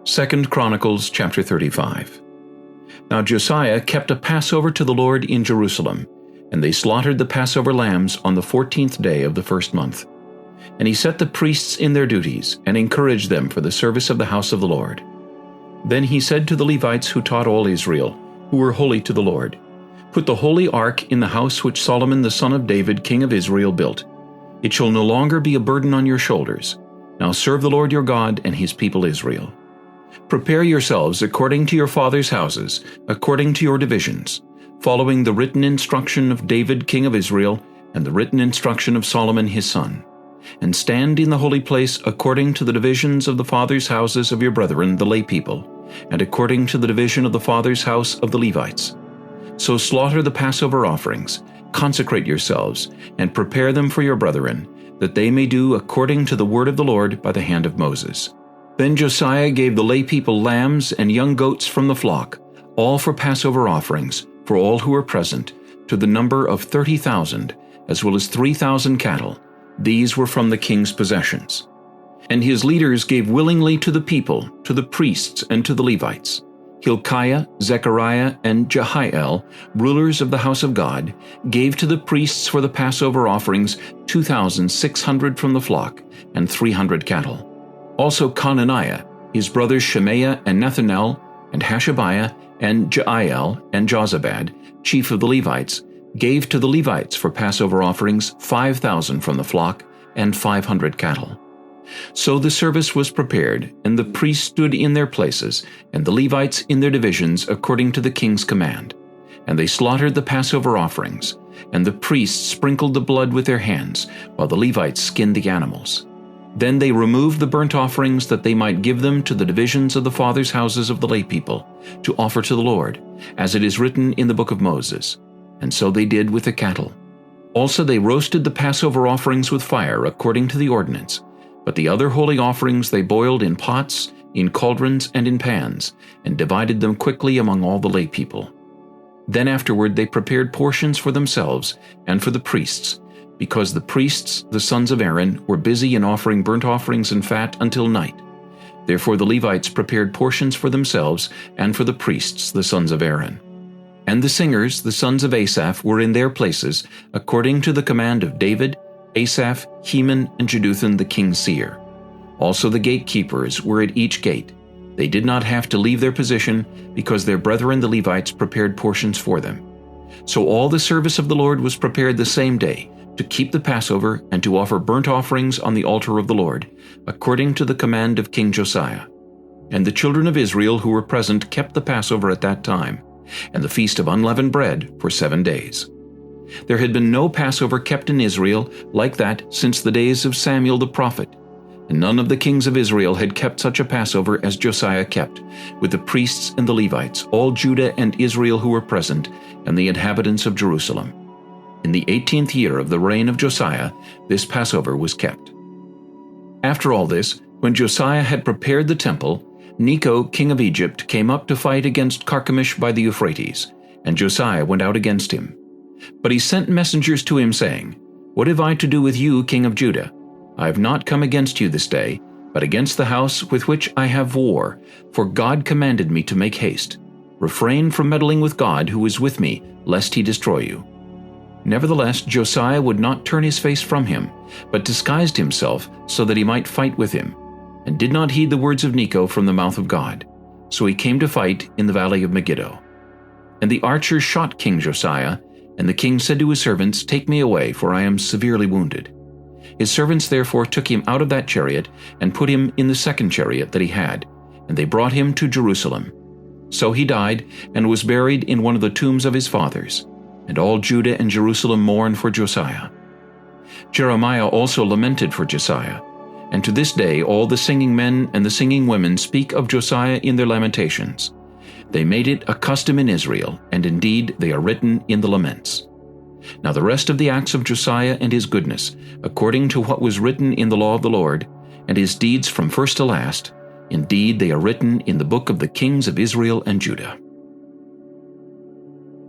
2 Chronicles chapter 35. Now Josiah kept a Passover to the Lord in Jerusalem, and they slaughtered the Passover lambs on the 14th day of the first month. And he set the priests in their duties, and encouraged them for the service of the house of the Lord. Then he said to the Levites who taught all Israel, who were holy to the Lord, "Put the holy ark in the house which Solomon the son of David, king of Israel, built. It shall no longer be a burden on your shoulders. Now serve the Lord your God and his people Israel. Prepare yourselves according to your fathers' houses, according to your divisions, following the written instruction of David king of Israel, and the written instruction of Solomon his son. And stand in the holy place according to the divisions of the fathers' houses of your brethren, the lay people, and according to the division of the fathers' house of the Levites. So slaughter the Passover offerings, consecrate yourselves, and prepare them for your brethren, that they may do according to the word of the Lord by the hand of Moses." Then Josiah gave the lay people lambs and young goats from the flock, all for Passover offerings, for all who were present, to the number of 30,000, as well as 3,000 cattle. These were from the king's possessions. And his leaders gave willingly to the people, to the priests, and to the Levites. Hilkiah, Zechariah, and Jehiel, rulers of the house of God, gave to the priests for the Passover offerings 2,600 from the flock, and 300 cattle. Also Conaniah, his brothers Shemaiah and Nethanel, and Hashabiah, and Jeiel, and Jozabad, chief of the Levites, gave to the Levites for Passover offerings 5,000 from the flock, and 500 cattle. So the service was prepared, and the priests stood in their places, and the Levites in their divisions according to the king's command. And they slaughtered the Passover offerings, and the priests sprinkled the blood with their hands, while the Levites skinned the animals. Then they removed the burnt offerings that they might give them to the divisions of the fathers' houses of the lay people, to offer to the Lord, as it is written in the book of Moses. And so they did with the cattle. Also they roasted the Passover offerings with fire according to the ordinance, but the other holy offerings they boiled in pots, in cauldrons, and in pans, and divided them quickly among all the lay people. Then afterward they prepared portions for themselves and for the priests, because the priests, the sons of Aaron, were busy in offering burnt offerings and fat until night. Therefore the Levites prepared portions for themselves and for the priests, the sons of Aaron. And the singers, the sons of Asaph, were in their places, according to the command of David, Asaph, Heman, and Jeduthun the king's seer. Also the gatekeepers were at each gate. They did not have to leave their position, because their brethren the Levites prepared portions for them. So all the service of the Lord was prepared the same day, to keep the Passover and to offer burnt offerings on the altar of the Lord, according to the command of King Josiah. And the children of Israel who were present kept the Passover at that time, and the feast of unleavened bread for 7 days. There had been no Passover kept in Israel like that since the days of Samuel the prophet, and none of the kings of Israel had kept such a Passover as Josiah kept, with the priests and the Levites, all Judah and Israel who were present, and the inhabitants of Jerusalem. In the 18th year of the reign of Josiah, this Passover was kept. After all this, when Josiah had prepared the temple, Necho, king of Egypt, came up to fight against Carchemish by the Euphrates, and Josiah went out against him. But he sent messengers to him, saying, "What have I to do with you, king of Judah? I have not come against you this day, but against the house with which I have war, for God commanded me to make haste. Refrain from meddling with God who is with me, lest he destroy you." Nevertheless, Josiah would not turn his face from him, but disguised himself so that he might fight with him, and did not heed the words of Necho from the mouth of God. So he came to fight in the valley of Megiddo. And the archers shot King Josiah, and the king said to his servants, "Take me away, for I am severely wounded." His servants therefore took him out of that chariot, and put him in the second chariot that he had, and they brought him to Jerusalem. So he died, and was buried in one of the tombs of his fathers. And all Judah and Jerusalem mourned for Josiah. Jeremiah also lamented for Josiah. And to this day all the singing men and the singing women speak of Josiah in their lamentations. They made it a custom in Israel, and indeed they are written in the laments. Now the rest of the acts of Josiah and his goodness, according to what was written in the law of the Lord, and his deeds from first to last, indeed they are written in the book of the kings of Israel and Judah.